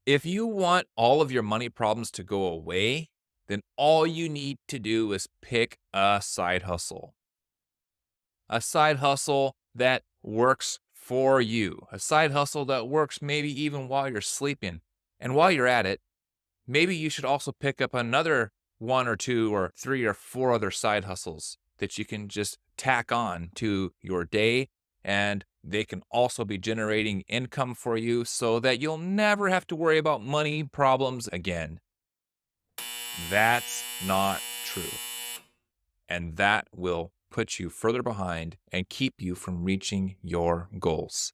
If you want all of your money problems to go away, then all you need to do is pick a side hustle. A side hustle that works for you. A side hustle that works maybe even while you're sleeping. And while you're at it, maybe you should also pick up another one or two or three or four other side hustles that you can just tack on to your day, and they can also be generating income for you so that you'll never have to worry about money problems again. That's not true. And that will put you further behind and keep you from reaching your goals.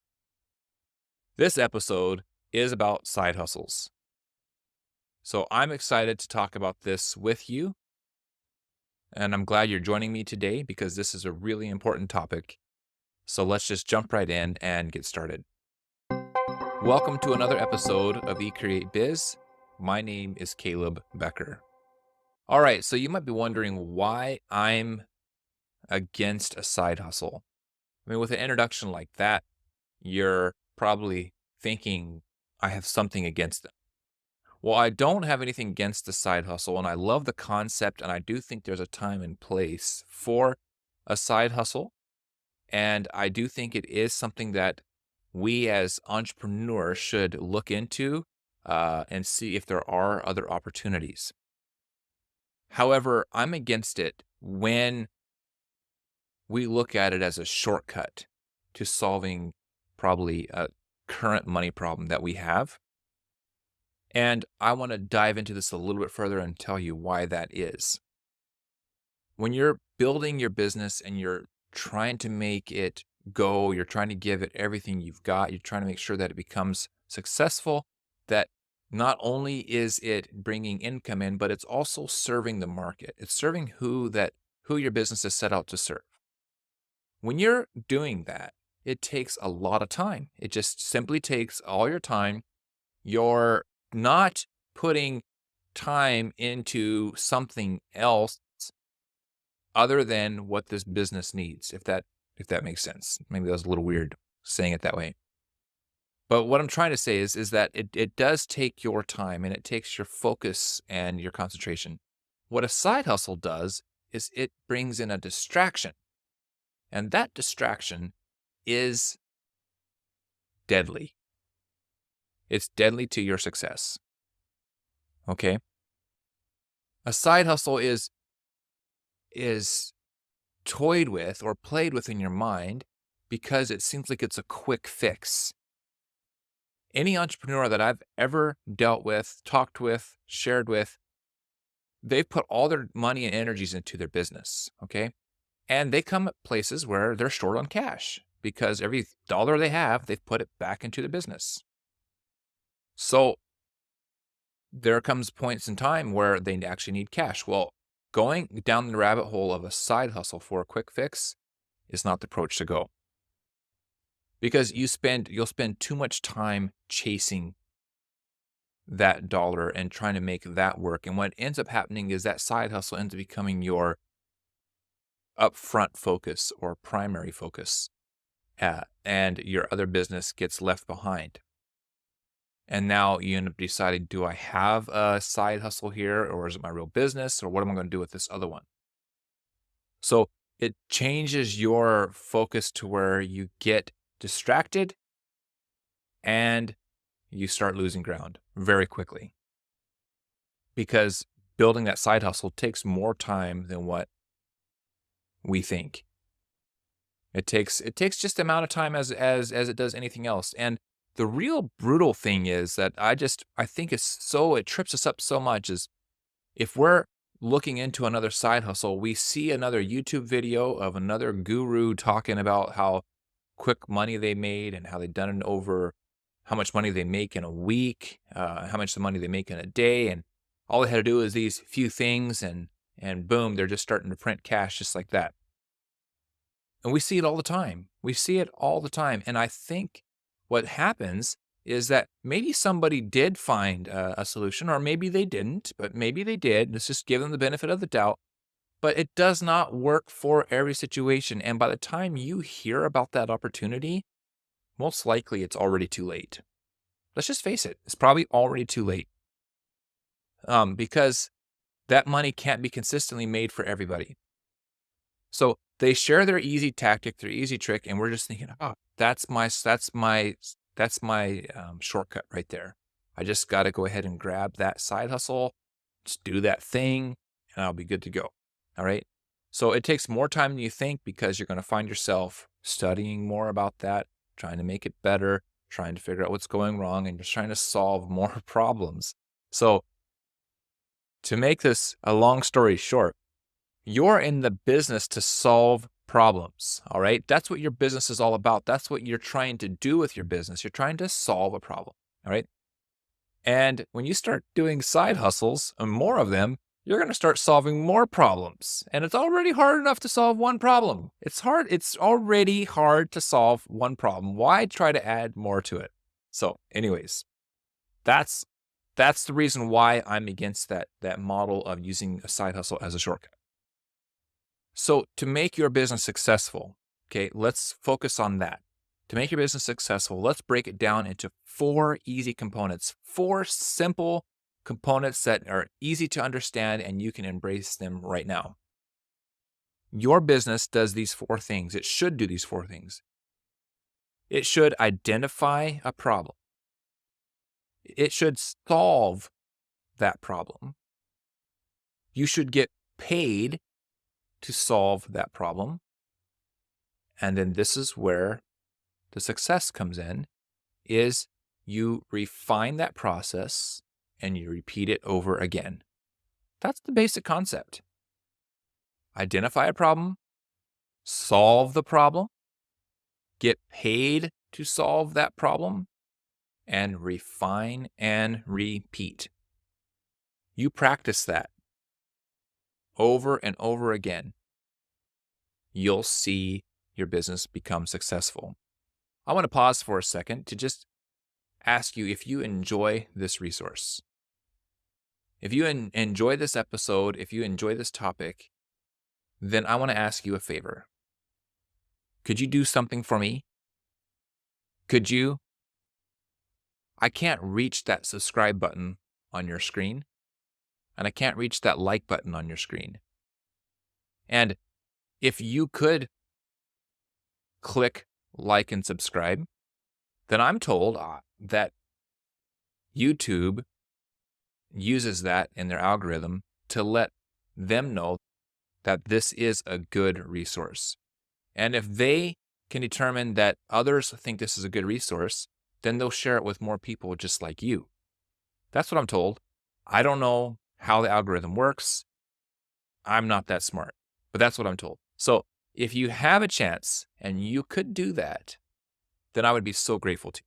This episode is about side hustles. So I'm excited to talk about this with you. And I'm glad you're joining me today because this is a really important topic. So let's just jump right in and get started. Welcome to another episode of eCreate Biz. My name is Caleb Becker. All right, so you might be wondering why I'm against a side hustle. I mean, with an introduction like that, you're probably thinking I have something against it. Well, I don't have anything against the side hustle, and I love the concept, and I do think there's a time and place for a side hustle. And I do think it is something that we as entrepreneurs should look into and see if there are other opportunities. However, I'm against it when we look at it as a shortcut to solving probably a current money problem that we have. And I want to dive into this a little bit further and tell you why that is. When you're building your business and you're trying to make it go, you're trying to give it everything you've got, you're trying to make sure that it becomes successful, that not only is it bringing income in, but it's also serving the market. It's serving who your business is set out to serve. When you're doing that, it takes a lot of time. It just simply takes all your time. You're not putting time into something else other than what this business needs, if that makes sense. Maybe that was a little weird saying it that way. But what I'm trying to say is that it does take your time and it takes your focus and your concentration. What a side hustle does is it brings in a distraction. And that distraction is deadly. It's deadly to your success. Okay? A side hustle is toyed with or played with in your mind because it seems like it's a quick fix. Any entrepreneur that I've ever dealt with, talked with, shared with, they've put all their money and energies into their business, okay? And they come at places where they're short on cash because every dollar they have, they've put it back into the business. So there comes points in time where they actually need cash. Well, going down the rabbit hole of a side hustle for a quick fix is not the approach to go. Because you'll spend too much time chasing that dollar and trying to make that work. And what ends up happening is that side hustle ends up becoming your upfront focus or primary focus, and your other business gets left behind. And now you end up deciding, do I have a side hustle here, or is it my real business, or what am I going to do with this other one? So it changes your focus to where you get distracted and you start losing ground very quickly. Because building that side hustle takes more time than what we think. It takes just the amount of time as it does anything else. And the real brutal thing is that I think it trips us up so much is if we're looking into another side hustle, we see another YouTube video of another guru talking about how quick money they made and how they've done it over how much money they make in a week, how much money they make in a day. And all they had to do is these few things and boom, they're just starting to print cash just like that. And we see it all the time. We see it all the time. And I think what happens is that maybe somebody did find a solution, or maybe they didn't, but maybe they did. Let's just give them the benefit of the doubt. But it does not work for every situation. And by the time you hear about that opportunity, most likely it's already too late. Let's just face it. It's probably already too late. Because that money can't be consistently made for everybody. So they share their easy tactic, their easy trick, and we're just thinking, oh, that's my shortcut right there. I just got to go ahead and grab that side hustle, just do that thing, and I'll be good to go. All right. So it takes more time than you think because you're going to find yourself studying more about that, trying to make it better, trying to figure out what's going wrong, and just trying to solve more problems. So to make this a long story short, you're in the business to solve problems, all right? That's what your business is all about. That's what you're trying to do with your business. You're trying to solve a problem, all right? And when you start doing side hustles and more of them, you're going to start solving more problems. And it's already hard enough to solve one problem. It's already hard to solve one problem. Why try to add more to it? So, anyways, that's the reason why I'm against that model of using a side hustle as a shortcut. So to make your business successful, okay, let's focus on that. To make your business successful, let's break it down into 4 easy components, 4 simple components that are easy to understand and you can embrace them right now. Your business does these 4 things. It should do these 4 things. It should identify a problem. It should solve that problem. You should get paid to solve that problem. And then this is where the success comes in, is you refine that process and you repeat it over again. That's the basic concept. Identify a problem, solve the problem, get paid to solve that problem, and refine and repeat. You practice that over and over again. You'll see your business become successful. I want to pause for a second to just ask you if you enjoy this resource. If you enjoy this episode, if you enjoy this topic, then I want to ask you a favor. Could you do something for me? Could you? I can't reach that subscribe button on your screen, and I can't reach that like button on your screen. And if you could click like and subscribe, then I'm told that YouTube uses that in their algorithm to let them know that this is a good resource. And if they can determine that others think this is a good resource, then they'll share it with more people just like you. That's what I'm told. I don't know how the algorithm works. I'm not that smart, but that's what I'm told. So if you have a chance and you could do that, then I would be so grateful to you.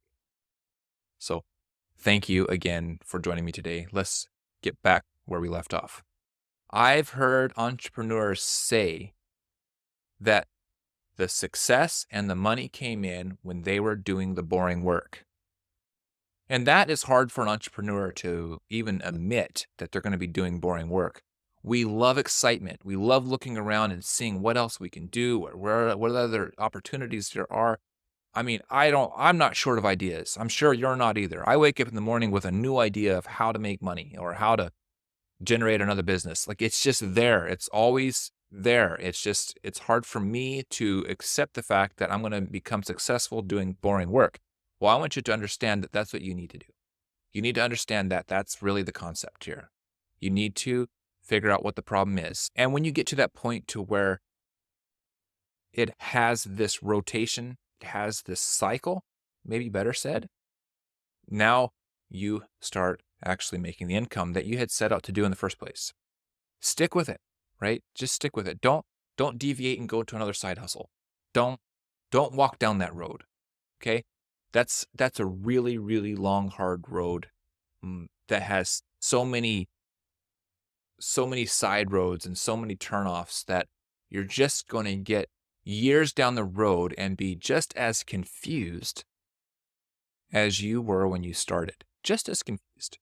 So thank you again for joining me today. Let's get back where we left off. I've heard entrepreneurs say that the success and the money came in when they were doing the boring work. And that is hard for an entrepreneur to even admit that they're going to be doing boring work. We love excitement. We love looking around and seeing what else we can do, or what other opportunities there are. I mean, I'm not short of ideas. I'm sure you're not either. I wake up in the morning with a new idea of how to make money or how to generate another business. Like, it's just there. It's always there. It's hard for me to accept the fact that I'm going to become successful doing boring work. Well, I want you to understand that that's what you need to do. You need to understand that that's really the concept here. You need to figure out what the problem is. And when you get to that point to where it has this rotation, it has this cycle, maybe better said, now you start actually making the income that you had set out to do in the first place. Stick with it, right? Just stick with it. Don't deviate and go to another side hustle. Don't walk down that road. Okay? That's a really, really long, hard road that has so many side roads and so many turnoffs that you're just going to get years down the road and be just as confused as you were when you started. Just as confused.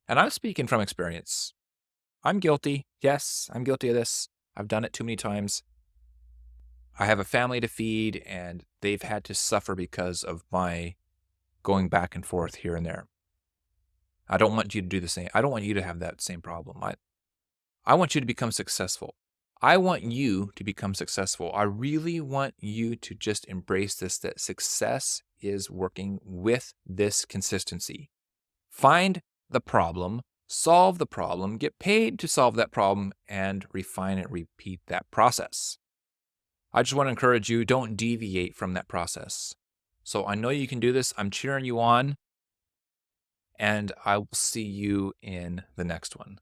And I'm speaking from experience. I'm guilty. Yes, I'm guilty of this. I've done it too many times. I have a family to feed, and they've had to suffer because of my going back and forth here and there. I don't want you to do the same. I don't want you to have that same problem. I want you to become successful. I want you to become successful. I really want you to just embrace this, that success is working with this consistency. Find the problem, solve the problem, get paid to solve that problem, and refine and repeat that process. I just want to encourage you, don't deviate from that process. So I know you can do this. I'm cheering you on, and I will see you in the next one.